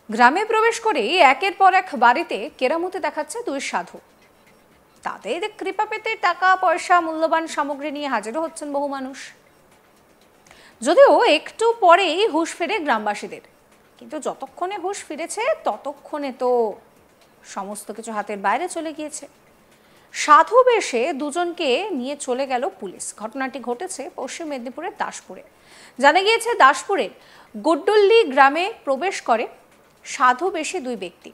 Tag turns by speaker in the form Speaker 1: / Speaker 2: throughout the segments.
Speaker 1: গ্রামে প্রবেশ করেই একের পর এক বাড়িতে কেরামতি দেখাচ্ছে দুই সাধু। তাদের কৃপা পেতে টাকা পয়সা মূল্যবান সামগ্রী নিয়ে হাজিরও হচ্ছেন বহু মানুষ। যদিও একটু পরেই হুঁশ ফেরে গ্রামবাসীদের, কিন্তু যতক্ষণে হুঁশ ফিরেছে ততক্ষণে তো সমস্ত কিছু হাতের বাইরে চলে গিয়েছে। সাধু বেশে দুজনকে নিয়ে চলে গেল পুলিশ। ঘটনাটি ঘটেছে পশ্চিম মেদিনীপুরের দাসপুরে। জানা গিয়েছে দাসপুরের গুড্ডুল্লি গ্রামে প্রবেশ করে সাধু বেশে দুই ব্যক্তি।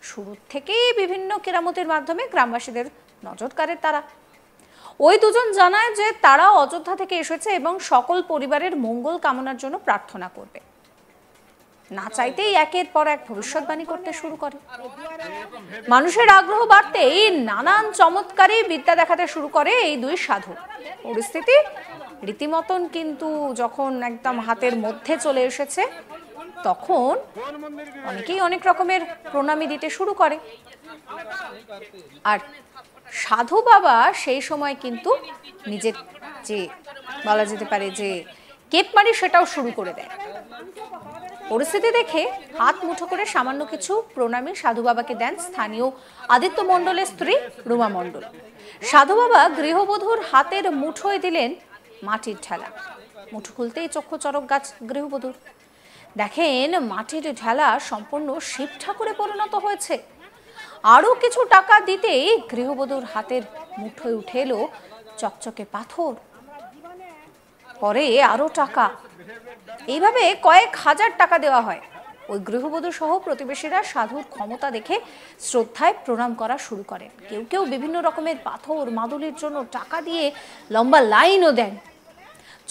Speaker 1: শুরু থেকেই বিভিন্ন কেরামতির মাধ্যমে গ্রামবাসীদের নজর কাড়ে তারা। ওই দুজন জানায় যে তারা অযোধ্যা থেকে এসেছে এবং সকল পরিবারের মঙ্গল কামনার জন্য প্রার্থনা করবে। না চাইতেই একের পর এক ভবিষ্যৎবাণী করতে শুরু করে। মানুষের আগ্রহ বাড়তেই নানান চমৎকারী বিদ্যা দেখাতে শুরু করে এই দুই সাধু। পরিস্থিতি রীতিমতন কিন্তু যখন একদম হাতের মধ্যে চলে এসেছে তখন অনেকেই অনেক রকমের প্রণামী দিতে শুরু করে। আর সাধু বাবা সেই সময় কিন্তু নিজের যে বলা যেতে পারে যে কেপমারি সেটাও শুরু করে দেয়। পরিস্থিতি দেখে হাত মুঠো করে সামান্য কিছু প্রণামী সাধু বাবাকে দেন স্থানীয় আদিত্য মণ্ডলের স্ত্রী রুমা মণ্ডল। সাধু বাবা গৃহবধূর হাতের মুঠোয় দিলেন মাটির ঢেলা। মুঠো খুলতেই চক্ষু চরক গাছ গৃহবধূর। দেখেন মাটির ঢেলা সম্পূর্ণ শিব ঠাকুরে পরিণত হয়েছে। আরো কিছু টাকা দিতেই গৃহবধূর হাতের মুঠোয় উঠে এলো চকচকে পাথর, পরে আরো টাকা। এইভাবে কয়েক হাজার টাকা দেওয়া হয়। ওই গৃহবধূ সহ প্রতিবেশীরা সাধুর ক্ষমতা দেখে শ্রদ্ধায় প্রণাম করা শুরু করেন। কেউ কেউ বিভিন্ন রকমের পাথর মাদুলির জন্য টাকা দিয়ে লম্বা লাইনও দেন।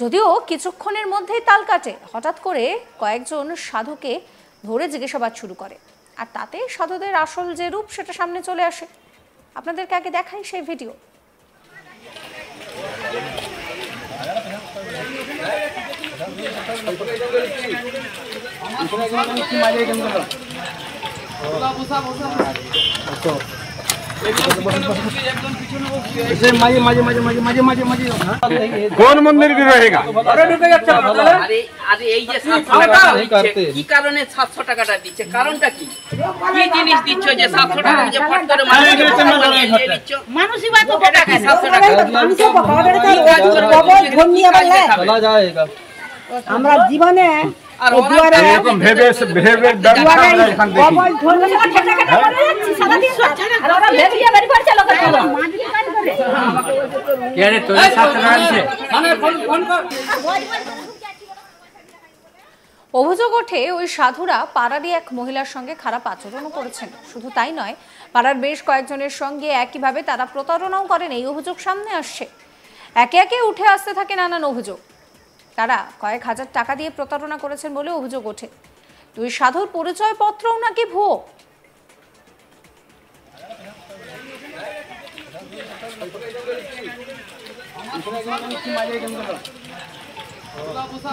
Speaker 1: যদিও কিছুক্ষণের মধ্যেই তাল কাটে। হঠাৎ করে কয়েকজন সাধুকে ধরে জিজ্ঞাসাবাদ শুরু করে, আর তাতে সাধুদের আসল যে রূপ সেটা সামনে চলে আসে। আপনাদেরকে আগে দেখাই সেই ভিডিও।
Speaker 2: কোন মন্দির কি रहेगा?
Speaker 3: আরে এই যে 700 টাকা কি কারণে 700 টাকাটা দিচ্ছে? কারণটা কি? কি জিনিস দিচ্ছ যে 700 টাকা যে ফট করে দিচ্ছ? মানুষই বাদ এটা কি 700 টাকা?
Speaker 4: আমরা জীবনে
Speaker 2: এরকম ভেবে ভেবে
Speaker 1: অভিযোগ ওঠে ওই সাধুরা পাড়ারই এক মহিলার সঙ্গে খারাপ আচরণও করেছেন। শুধু তাই নয়, পাড়ার বেশ কয়েকজনের সঙ্গে একইভাবে তারা প্রতারণাও করেন। এই অভিযোগ সামনে আসছে। একে একে উঠে আসতে থাকে নানান অভিযোগ। তারা কয়েক হাজার টাকা দিয়ে প্রতারণা করেছেন বলে অভিযোগ ওঠে। দুই সাধুর পরিচয়পত্রও নাকি ভুয়ো।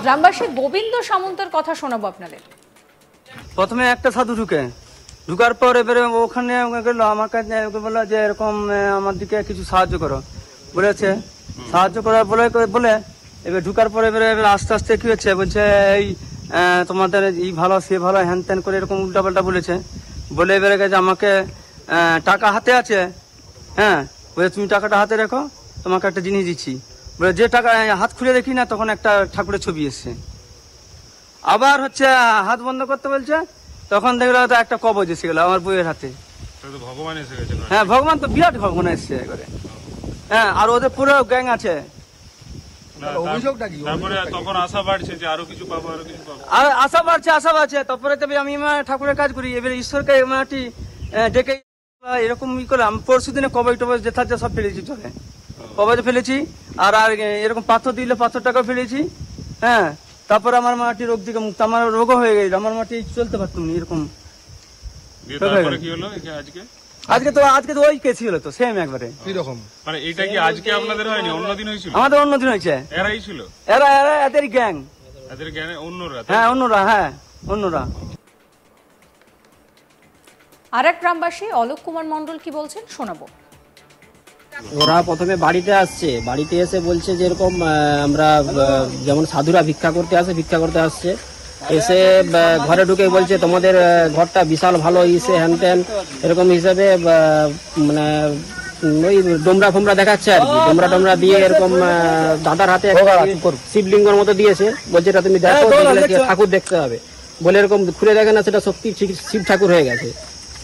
Speaker 1: গ্রামবাসী গোবিন্দ সামন্তের কথা শোনাবো আপনাদের।
Speaker 5: প্রথমে একটা সাধু ঢুকার পর এবারে ওখানে গেলো আমার কাছে বললো যে এরকম আমার দিকে কিছু সাহায্য করো বলেছে। সাহায্য করার বলে এবার ঢুকার পরে এবারে আস্তে আস্তে কি হচ্ছে বলছে এই তোমাদের এই ভালো সে ভালো হ্যান ত্যান করে এরকম উল্টাপাল্টা বলেছে। বলে এবারে গেছে আমাকে টাকা হাতে আছে, হ্যাঁ বলে তুমি টাকাটা হাতে রেখো, তোমাকে একটা জিনিস দিচ্ছি। বলে যে টাকা হাত খুলে দেখি না তখন একটা ঠাকুরের ছবি এসছে। আবার হচ্ছে হাত বন্ধ করতে বলছে, তখন দেখলো একটা কবজ এসে গেল আমার বইয়ের হাতে। হ্যাঁ ভগবান তো বিরাট ভগবান এসছে করে। হ্যাঁ আর ওদের পুরো গ্যাং আছে। আশা বাড়ছে তারপরে আমি ঠাকুরের কাজ করি। এবার ঈশ্বরকে ডেকে এরকম ই করে আমি পরশু দিনে কবজ টবজ যেথা সব ফেলেছি, চলে কবজ ফেলেছি। আর এরকম পাথর দিলে পাথর টাকা ফেলেছি। হ্যাঁ তারপরে আমার মাটি রোগ দিকে মুক্ত, আমার রোগও হয়ে গেছে, আমার মাটি চলতে পারতাম না এরকম। আজকে তো ওই কেসি হলো তো সেম একবারে
Speaker 2: এরকম। মানে এটা কি আজকে আপনাদের হয়নি, অন্যদিন হয়েছিল?
Speaker 5: আমাদের অন্যদিন হয়েছে।
Speaker 2: এরাই ছিল,
Speaker 5: এরা এদের গ্যাং,
Speaker 2: এদের গ্যাং অন্যরা।
Speaker 5: হ্যাঁ অন্যরা।
Speaker 1: আরেক গ্রামবাসী অলোক কুমার মণ্ডল কি বলছেন শোনাবো।
Speaker 6: ওরা প্রথমে বাড়িতে আসছে, বাড়িতে এসে বলছে যে এরকম আমরা যেমন সাধুরা ভিক্ষা করতে আসছে এসে ঘরে ঢুকে বলছে তোমাদের ঘরটা বিশাল ভালো ইসে হ্যান ত্যান এরকম হিসাবে মানে ওই ডোমরা ফোমরা দেখাচ্ছে আর কি, ডোমরা দিয়ে এরকম দাদার হাতে একটা শিবলিঙ্গর মতো দিয়েছে, বলছে এটা তুমি দেখো, ঠাকুর দেখতে হবে বলে এরকম খুলে দেখে না, সেটা সত্যি শিব ঠাকুর হয়ে গেছে।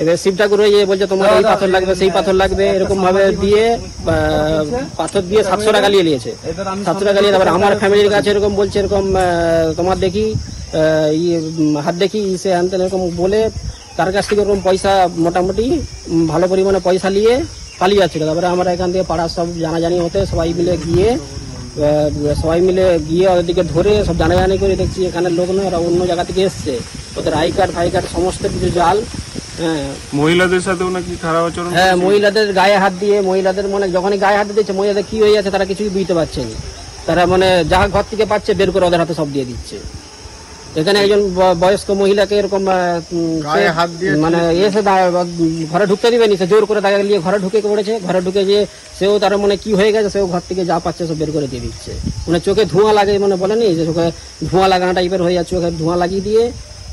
Speaker 6: এবার শিব ঠাকুর হয়ে বলছে তোমার এই পাথর লাগবে সেই পাথর লাগবে এরকম ভাবে দিয়ে পাথর দিয়ে 700 টাকা নিয়ে নিয়েছে। 700 টাকা নিয়ে তারপর আমার ফ্যামিলির কাছে এরকম বলছে এরকম তোমার দেখি হাত দেখি সে আনতেন এরকম বলে তার কাছ থেকে এরকম পয়সা মোটামুটি ভালো পরিমাণে পয়সা নিয়ে পালিয়ে যাচ্ছিল। তারপরে আমরা এখান থেকে পাড়ার সব জানাজানি হতে সবাই মিলে গিয়ে ওদেরকে ধরে সব জানাজানি করে দেখছি এখানে লোক নয়, ওরা অন্য জায়গা থেকে এসছে, ওদের আই কার্ড ফাই কার্ড সমস্ত কিছু জাল। হ্যাঁ,
Speaker 2: মহিলাদের সাথেও নাকি খারাপ আচরণ?
Speaker 6: হ্যাঁ, মহিলাদের গায়ে হাত দিয়ে, মহিলাদের মানে যখনই গায়ে হাত দিচ্ছে মহিলাদের কি হয়ে যাচ্ছে তারা কিছুই বুঝতে পারছে না, তারা মানে যা ঘর থেকে পাচ্ছে বের করে ওদের হাতে সব দিয়ে দিচ্ছে। এখানে একজন বয়স্ক মহিলাকে এরকম মানে এসে ঘরে ঢুকতে দিবেনি, সে জোর করে তাকে নিয়ে ঘরে ঢুকে পড়েছে। ঘরে ঢুকে যে সেও তার মানে কি হয়ে গেছে, সেও ঘর থেকে যা পাচ্ছে সব বের করে দিয়ে দিচ্ছে। মানে চোখে ধোঁয়া লাগে, মানে বলেনি যে চোখে ধোঁয়া লাগানো টাইপের হয়ে যাচ্ছে, চোখে ধোঁয়া লাগিয়ে দিয়ে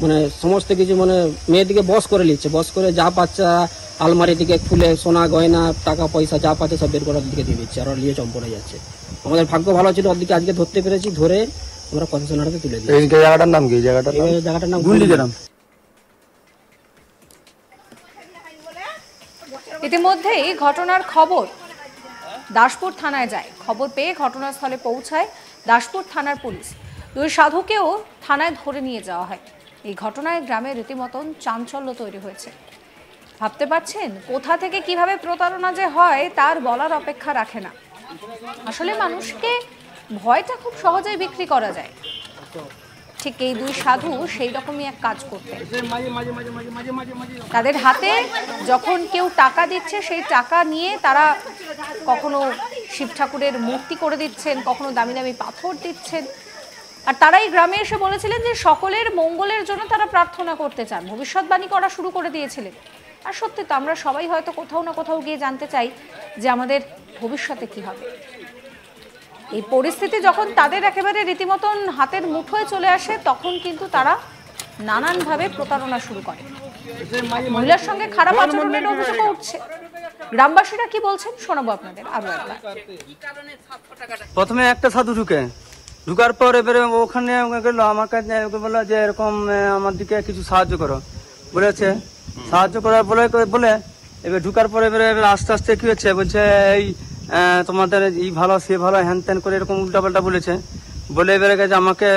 Speaker 6: মানে সমস্ত কিছু মানে মেয়েদিকে বস করে নিচ্ছে, বস করে যা পাচ্ছে আলমারি দিকে খুলে সোনা গয়না টাকা পয়সা যা পাচ্ছে সব বের করার দিকে দিয়ে দিচ্ছে, আর নিয়ে চম্পড়ে যাচ্ছে। আমাদের ভাগ্য ভালো ছিল, ওর দিকে আজকে ধরতে পেরেছি, ধরে আমরা প্রশাসনের হাতে তুলে দিই।
Speaker 5: এই জায়গাটার নাম কি?
Speaker 6: জায়গাটার নাম
Speaker 5: গুন্ডিগ্রাম।
Speaker 1: ইতিমধ্যেই ঘটনার খবর দাসপুর থানায় যায়। খবর পেয়ে ঘটনাস্থলে পৌঁছায় দাসপুর থানার পুলিশ। দুই সাধুকেও থানায় ধরে নিয়ে যাওয়া হয়। এই ঘটনায় গ্রামে রীতিমতন চাঞ্চল্য তৈরি হয়েছে। ভাবতে পারছেন কোথা থেকে কিভাবে প্রতারণা যে হয় তার বলার অপেক্ষা রাখে না। আসলে মানুষকে ভয়টা খুব সহজেই বিক্রি করা যায়। ঠিক এই দুই সাধু সেই রকমই এক কাজ করতেন। তাদের হাতে যখন কেউ টাকা দিচ্ছে সেই টাকা নিয়ে তারা কখনো শিব ঠাকুরের মূর্তি করে দিচ্ছেন, কখনো দামি দামি পাথর দিচ্ছেন। আর তারাই গ্রামে এসে বলেছিলেন যে সকলের মঙ্গলের জন্য তারা প্রার্থনা করতে চান, ভবিষ্যৎবাণী করা শুরু করে দিয়েছিলেন। আর সত্যি তো আমরা সবাই হয়তো কোথাও না কোথাও গিয়ে জানতে চাই যে আমাদের ভবিষ্যতে কি হবে। এই পরিস্থিতি যখন তাদের একেবারে রীতিমতন হাতের মুঠোয় চলে আসে তখন কিন্তু তারা নানানভাবে প্রতারণা শুরু করে। মহিলার সঙ্গে খারাপ আচরণের অভিযোগ উঠছে। গ্রামবাসীরা কি বলছেন শোনাবো আপনাদের আরো একবার।
Speaker 5: প্রথমে একটা সাধু ঢুকার পর এবারে ওখানে গেল, আমার কাছে বললো যে এরকম আমার দিকে কিছু সাহায্য করো বলেছে। সাহায্য করার বলে এবার ঢুকার পরে এবারে আস্তে আস্তে কি হচ্ছে বলছে এই তোমাদের এই ভালো সে ভালো হ্যান ত্যান করে এরকম উল্টাপাল্টা বলেছে। বলে এবারে গেছে আমাকে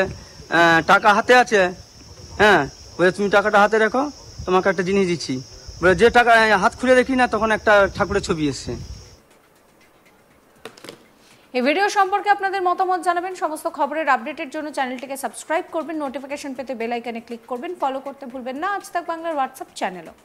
Speaker 5: টাকা হাতে আছে, হ্যাঁ বলে তুমি টাকাটা হাতে রেখো, তোমাকে একটা জিনিস দিচ্ছি। বলে যে টাকা হাত খুলে দেখি না তখন একটা ঠাকুরের ছবি এসছে।
Speaker 1: এই ভিডিও সম্পর্কে আপনাদের মতামত জানাবেন। সমস্ত খবরের আপডেটের জন্য চ্যানেলটিকে সাবস্ক্রাইব করবেন, নোটিফিকেশন পেতে বেল আইকনে ক্লিক করবেন, ফলো করতে ভুলবেন না আজ তাক বাংলার হোয়াটসঅ্যাপ চ্যানেলও।